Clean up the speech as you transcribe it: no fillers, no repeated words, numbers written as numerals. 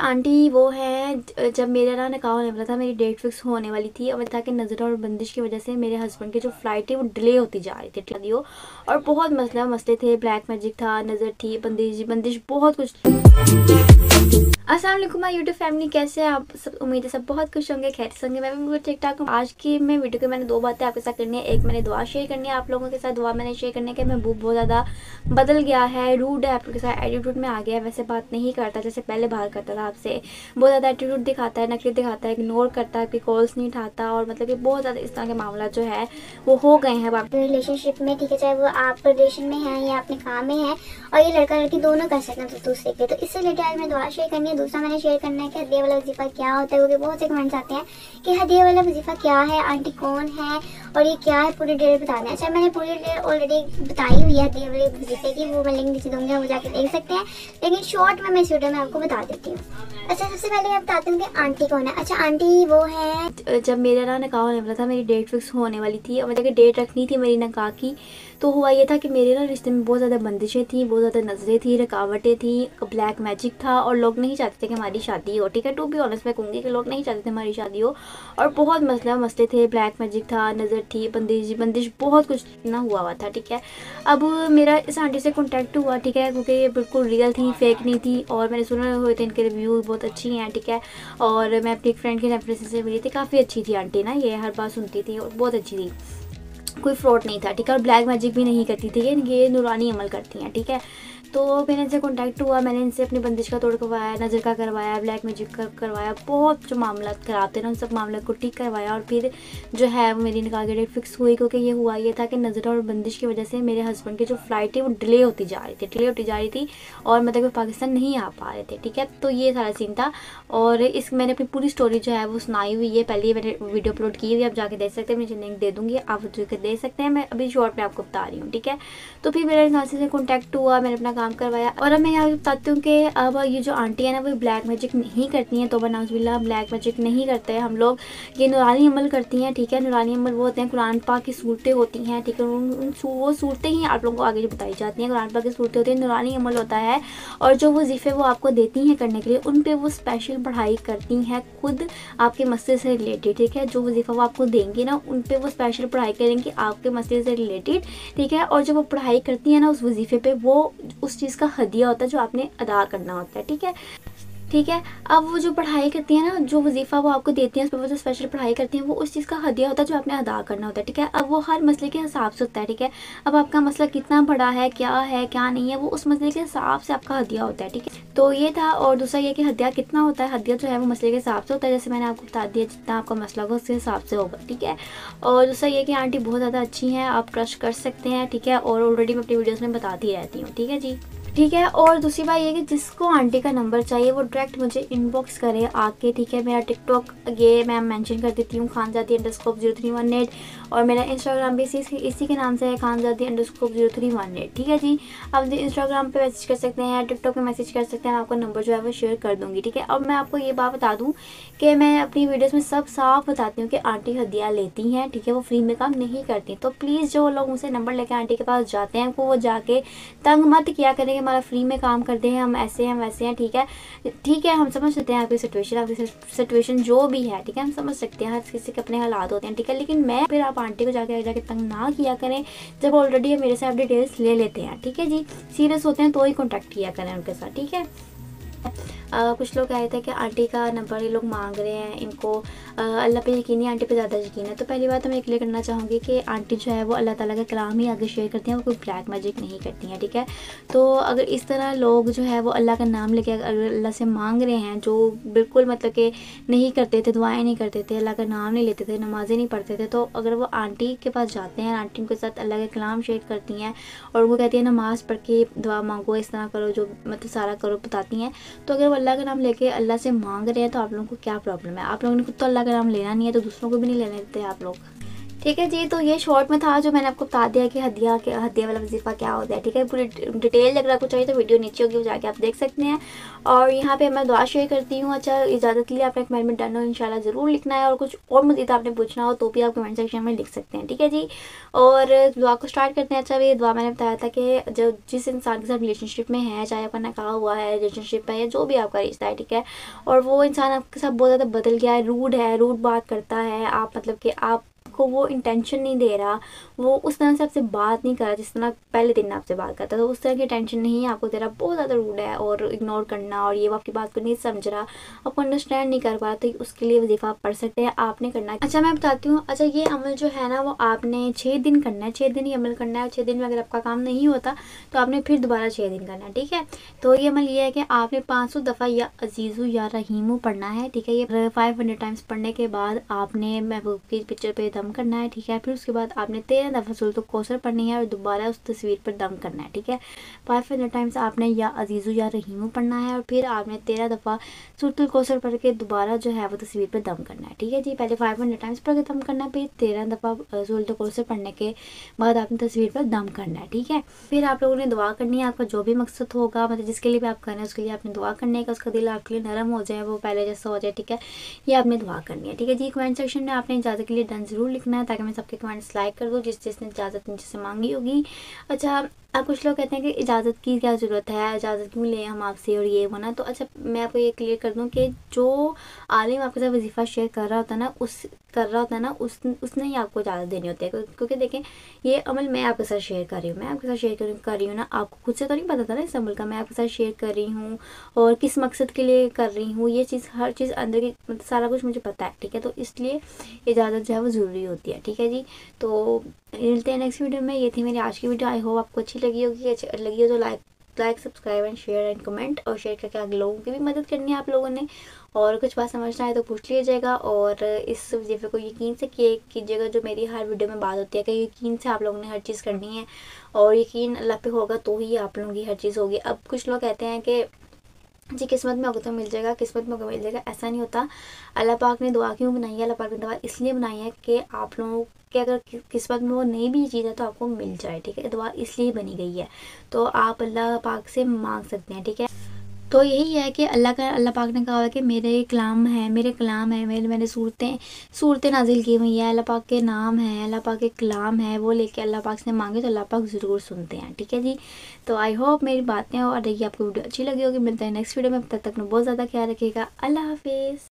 Aunty वो है, जब मेरा ना निकाह होने वाला था, मेरी डेट फिक्स होने वाली थी और था कि नज़र और बंदिश की वजह से मेरे हस्बैंड की जो फ़्लाइट थी वो डिले होती जा रही थी शादियों। और बहुत मसले थे, ब्लैक मैजिक था, नज़र थी, बंदिश बहुत कुछ। अस्सलाम वालेकुम माय यूट्यूब फैमिली, कैसे हैं आप सब? उम्मीद है सब बहुत खुश होंगे, खैर से होंगे। मैं भी बिल्कुल ठीक ठाक हूँ। आज की मैं वीडियो के मैंने दो बातें आपके साथ करनी है। एक मैंने दुआ शेयर करनी है आप लोगों के साथ। दुआ मैंने शेयर करनी है कि महबूब बहुत ज़्यादा बदल गया है, रूड है आपके साथ, एटीट्यूड में आ गया है, वैसे बात नहीं करता जैसे पहले बाहर करता था आपसे। बहुत ज़्यादा एटीट्यूड दिखाता है, नखरे दिखाता है, इग्नोर करता है, आपकी कॉल्स नहीं उठाता और मतलब कि बहुत ज़्यादा इस तरह के मामला जो है वो हो गए हैं आप रिलेशनशिप में। ठीक है, चाहे वो आप रिलेशन में है या अपने काम में है, और ये लड़का लड़की दोनों कर सकते हैं तो दूसरे के। तो इससे रिलेटेड आज मैं दुआ शेयर करनी है। दूसरा मैंने शेयर करना है कि हदिया वाला वजीफा क्या होता है, क्योंकि बहुत से कमेंट्स आते हैं कि हदिया वाला वजीफा क्या है, आंटी कौन है और ये क्या है, पूरी डिटेल बताना है। अच्छा, मैंने पूरी डिटेल ऑलरेडी बताई हुई है हदिया वाले वजीफे की, वो मैं लिंक नीचे दूंगी, वो जाके देख सकते हैं। लेकिन शॉर्ट में मैं इस वीडियो में आपको बता देती हूँ। अच्छा, सबसे पहले मैं बताती हूँ कि आंटी कौन है। अच्छा, आंटी वो है, जब मेरा ना निकाह होने वाला था, मेरी डेट फिक्स होने वाली थी और मतलब कि डेट रखनी थी मेरी निकाह की। तो हुआ ये था कि मेरे ना रिश्ते में बहुत ज़्यादा बंदिशें थी, बहुत ज़्यादा नज़रें थी, रुकावटें थी, ब्लैक मैजिक था और लोग नहीं चाहते थे कि हमारी शादी हो। ठीक है, टू बी ऑनेस्ट मैं कहूँगी कि लोग नहीं चाहते थे हमारी शादी हो और बहुत मसले थे, ब्लैक मैजिक था, नज़र थी, बंदिश बहुत कुछ ना हुआ था। ठीक है, अब मेरा इस आंटी से कॉन्टैक्ट हुआ। ठीक है, क्योंकि ये बिल्कुल रियल थी, फेक नहीं थी और मैंने सुने हुए थे इनके रिव्यू बहुत अच्छी हैं। ठीक है, और मैं अपनी एक फ्रेंड के रेफरेंस से मिली थी, काफ़ी अच्छी थी आंटी ना, ये हर बात सुनती थी और बहुत अच्छी थी, कोई फ्रॉड नहीं था। ठीक है, और ब्लैक मैजिक भी नहीं करती थी, ये नूरानी अमल करती हैं। ठीक है, तो मैंने इनसे कॉन्टैक्ट हुआ, मैंने इनसे अपनी बंदिश का तोड़ करवाया, नज़र का करवाया, ब्लैक मैजिक का करवाया, बहुत जो मामला कराते हैं ना उन सब मामले को ठीक करवाया और फिर जो है वो मेरी निकाह की डेट फिक्स हुई। क्योंकि ये हुआ ये था कि नज़र और बंदिश की वजह से मेरे हस्बैंड की जो फ़्लाइट है वो डिले होती जा रही थी और मतलब पाकिस्तान नहीं आ पा रहे थे। ठीक है, तो ये सारा सीन था और इस मैंने अपनी पूरी स्टोरी जो है वो सुनाई हुई है, पहले मैंने वीडियो अपलोड की हुई है, आप जाके देख सकते हैं, मुझे लिंक दे दूँगी, आप जाकर देख सकते हैं। मैं अभी शॉर्ट में आपको बता रही हूँ। ठीक है, तो फिर मेरा यहाँ से कॉन्टैक्ट हुआ, मैंने अपना काम करवाया और अब मैं यहाँ बताती हूँ कि अब ये जो आंटी है ना वो ब्लैक मैजिक नहीं करती हैं, तौबा नाउज़ुबिल्लाह, ब्लैक मैजिक नहीं करते हैं हम लोग, ये नूरानी अमल करती हैं। ठीक है, नूरानी अमल वो होते हैं, कुरान पाक की सूरतें होती हैं। ठीक है, वो सूरतें ही आप लोगों को आगे जो बताई जाती हैं, कुरान पाक की सूरतें होती हैं, नूरानी अमल होता है। और जो वजीफ़े वो आपको देती हैं करने के लिए, उन पर वो स्पेशल पढ़ाई करती हैं खुद आपके मसले से रिलेटेड। ठीक है, जो वजीफ़ा वो आपको देंगी ना उन पर वो स्पेशल पढ़ाई करेंगी आपके मसले से रिलेटेड। ठीक है, और जब वो पढ़ाई करती है ना उस वजीफ़े पे, वो उस चीज़ का हदिया होता है जो आपने अदा करना होता है। ठीक है, अब वो जो पढ़ाई करती है ना, जो वजीफ़ा वो आपको देती हैं, उस पर वो जो स्पेशल पढ़ाई करती हैं, वो उस चीज़ का हदिया होता है जो आपने अदा करना होता है। ठीक है, अब वो हर मसले के हिसाब से होता है। ठीक है, अब आपका मसला कितना बड़ा है क्या नहीं है, वो उस मसले के हिसाब से आपका हदिया होता है। ठीक है, तो ये था। और दूसरा ये कि हदिया कितना होता है, हदिया जो है वो मसले के हिसाब से होता है, जैसे मैंने आपको बता दिया, जितना आपका मसला होगा उसके हिसाब से होगा। ठीक है, और दूसरा ये कि आंटी बहुत ज़्यादा अच्छी हैं, आप ट्रस्ट कर सकते हैं। ठीक है, और ऑलरेडी मैं अपनी वीडियोज़ में बताती रहती हूँ। ठीक है जी, ठीक है, और दूसरी बात ये कि जिसको आंटी का नंबर चाहिए वो डायरेक्ट मुझे इनबॉक्स करे आके। ठीक है, मेरा टिकटॉक ये मैं मेंशन कर देती हूँ, खानजादी_0318, और मेरा इंस्टाग्राम भी इसी के नाम से है, खानजादी_0318। ठीक है जी, आप मुझे इंस्टाग्राम पे मैसेज कर सकते हैं, टिकटॉक पे मैसेज कर सकते हैं, मैं आपका नंबर जो है वो शेयर कर दूँगी। ठीक है, अब मैं आपको ये बात बता दूँ कि मैं अपनी वीडियोज़ में सब साफ बताती हूँ कि आंटी हदिया लेती हैं। ठीक है, वो फ्री में काम नहीं करती। तो प्लीज़ जो लोग मुझसे नंबर लेकर आंटी के पास जाते हैं वो जाके तंग मत किया करें, हमारा फ्री में काम करते हैं, हम ऐसे हैं वैसे हैं। ठीक है, हम समझ सकते हैं आपकी सिचुएशन जो भी है। ठीक है, हम समझ सकते हैं, हर किसी के अपने हालात होते हैं। ठीक है, लेकिन मैं फिर आप आंटी को जाके तंग ना किया करें जब ऑलरेडी मेरे से आप डिटेल्स ले लेते हैं। ठीक है जी, सीरियस होते हैं तो ही कॉन्टैक्ट किया करें उनके साथ। ठीक है, कुछ लोग आए थे कि आंटी का नंबर ये लोग मांग रहे हैं, इनको अल्लाह पे यकीन नहीं, आंटी पे ज़्यादा यकीन है। तो पहली बात तो मैं क्लियर करना चाहूँगी कि आंटी जो है वो अल्लाह ताला का कलाम ही आगे शेयर करती हैं, वो कोई ब्लैक मैजिक नहीं करती हैं। ठीक है, तो अगर इस तरह लोग जो है वो अल्लाह का नाम लेके अगर अल्लाह से मांग रहे हैं, जो बिल्कुल मतलब कि नहीं करते थे, दुआएँ नहीं करते थे, अल्लाह का नाम नहीं लेते थे, नमाज़ें नहीं पढ़ते थे, तो अगर वो आंटी के पास जाते हैं, आंटी उनके साथ अल्लाह का कलाम शेयर करती हैं और वो कहती है नमाज़ पढ़ के दुआ मांगो, इस तरह करो, जो मतलब सारा करो बताती हैं, तो अगर वो अल्लाह का नाम लेके अल्लाह से मांग रहे हैं तो आप लोगों को क्या प्रॉब्लम है? आप लोगों ने खुद तो अल्लाह का नाम लेना नहीं है, तो दूसरों को भी नहीं लेने देते आप लोग। ठीक है जी। तो ये शॉर्ट में था जो मैंने आपको बता दिया कि हदिया वाला वजीफ़ा क्या होता है। ठीक है, पूरी डिटेल अगर आपको चाहिए तो वीडियो नीचे होगी, वो जाके आप देख सकते हैं। और यहाँ पे मैं दुआ शेयर करती हूँ। अच्छा, इजाज़त के लिए आपने कमेंट में डन हो इंशाल्लाह ज़रूर लिखना है, और कुछ और मज़ीद आपने पूछना हो तो भी आप कमेंट सेक्शन में लिख सकते हैं। ठीक है जी, और दुआ को स्टार्ट करते हैं। अच्छा, ये दुआ मैंने बताया था कि जो जिस इंसान के साथ रिलेशनशिप में है, चाहे आपका निकाह हुआ है, रिलेशनशिप है, या जो भी आपका रिश्ता है, ठीक है, और वो इंसान आपके साथ बहुत ज़्यादा बदल गया है, रूड बात करता है, आप मतलब कि आप को वो इंटेंशन नहीं दे रहा, वो उस तरह से आपसे बात नहीं कर रहा जिस तरह पहले दिन आपसे बात करता, तो उस तरह की टेंशन नहीं आपको दे रहा, बहुत ज़्यादा रूड है और इग्नोर करना, और ये वो आपकी बात को नहीं समझ रहा, आपको अंडरस्टैंड नहीं कर पा रहा, तो उसके लिए वजीफ़ा आप पढ़ सकते हैं, आपने करना है। अच्छा, मैं बताती हूँ। अच्छा, ये अमल जो है ना वो आपने 6 दिन करना है, 6 दिन ही अमल करना है। 6 दिन में अगर आपका काम नहीं होता तो आपने फिर दोबारा 6 दिन करना है। ठीक है, तो ये अमल ये है कि आपने 500 दफ़ा या अजीज़ू या रहीमू पढ़ना है। ठीक है, ये 500 टाइम्स पढ़ने के बाद आपने महबूब की पिक्चर पे दम करना है। ठीक है, फिर उसके बाद आपने 13 दफ़ा सूरत कौसर पढ़नी है और दोबारा उस तस्वीर पर दम करना है। ठीक है, 500 टाइम्स आपने या अजीज़ू या रहीमू पढ़ना है, और फिर आपने 13 दफ़ा सूरत कौसर पढ़ के दोबारा जो है वो तस्वीर पर दम करना है। ठीक है जी, पहले 500 टाइम्स पढ़ के दम करना है, फिर 13 दफ़ा सूरत कौसर पढ़ने के बाद आपने तस्वीर पर दम करना है। ठीक है, फिर आप लोगों ने दुआ करनी है, आपका जो भी मकसद होगा, मतलब जिसके लिए भी आप कर रहे हैं उसके लिए आपने दुआ करने का, उसका दिल आपके लिए नरम हो जाए, वो पहले जैसा हो जाए। ठीक है, ये आपने दुआ करनी है। ठीक है जी, कमेंट सेक्शन में आपने इजाज़त के लिए डन ज़रूर लिखना है, ताकि मैं सबके कमेंट्स लाइक कर दूँ जिसने इजाज़त मुझसे मांगी होगी। अच्छा, अब कुछ लोग कहते हैं कि इजाज़त की क्या ज़रूरत है, इजाज़त क्यों लें हम आपसे, और ये होना। तो अच्छा, मैं आपको ये क्लियर कर दूं कि जो आलिम आपके साथ वजीफ़ा शेयर कर रहा होता है ना, उसने ही आपको इजाज़त देनी होती है, क्योंकि देखें, ये अमल मैं आपके साथ शेयर कर रही हूँ, ना, आपको खुद से तो नहीं पता था ना इस अमल का, मैं आपके साथ शेयर कर रही हूँ, और किस मकसद के लिए कर रही हूँ, ये चीज़, हर चीज़ अंदर की, मतलब सारा कुछ मुझे पता है। ठीक है, तो इसलिए इजाज़त जो है वो ज़रूरी होती है। ठीक है जी, तो मिलते हैं नेक्स्ट वीडियो में। ये थी मेरी आज की वीडियो, आई होप आपको अच्छी लगी होगी। अच्छी लगी हो तो like subscribe and share and comment, और शेयर करके आगे लोगों की भी मदद करनी है आप लोगों ने, और कुछ बात समझना है तो पूछ लीजिएगा, और इस वजीफे को यकीन से कीजिएगा, जो मेरी हर वीडियो में बात होती है कि यकीन से आप लोगों ने हर चीज़ करनी है, और यकीन अल्लाह पे होगा तो ही आप लोगों की हर चीज़ होगी। अब कुछ लोग कहते हैं कि जी किस्मत में होगा तो मिल जाएगा, किस्मत में होगा मिल जाएगा, ऐसा नहीं होता। अल्लाह पाक ने दुआ क्यों बनाई है, अल्लाह पाक ने दुआ इसलिए बनाई है कि आप लोगों के अगर किस्मत में वो नहीं भी चीज़ है तो आपको मिल जाए। ठीक है, दुआ इसलिए बनी गई है, तो आप अल्लाह पाक से मांग सकते हैं। ठीक है, तो यही है कि अल्लाह पाक ने कहा है कि मेरे कलाम है, मैंने सूरतें नाजिल की हुई है, अल्लाह पाक के नाम है, अल्लाह पाक के कलाम है, वो लेके अल्लाह पाक से मांगे तो अल्लाह पाक ज़रूर सुनते हैं। ठीक है जी, तो आई होप मेरी बातें और देखिए आपको वीडियो अच्छी लगी होगी। मिलते हैं नेक्स्ट वीडियो में, तब तक बहुत ज़्यादा ख्याल रखिएगा। अल्लाह हाफिज़।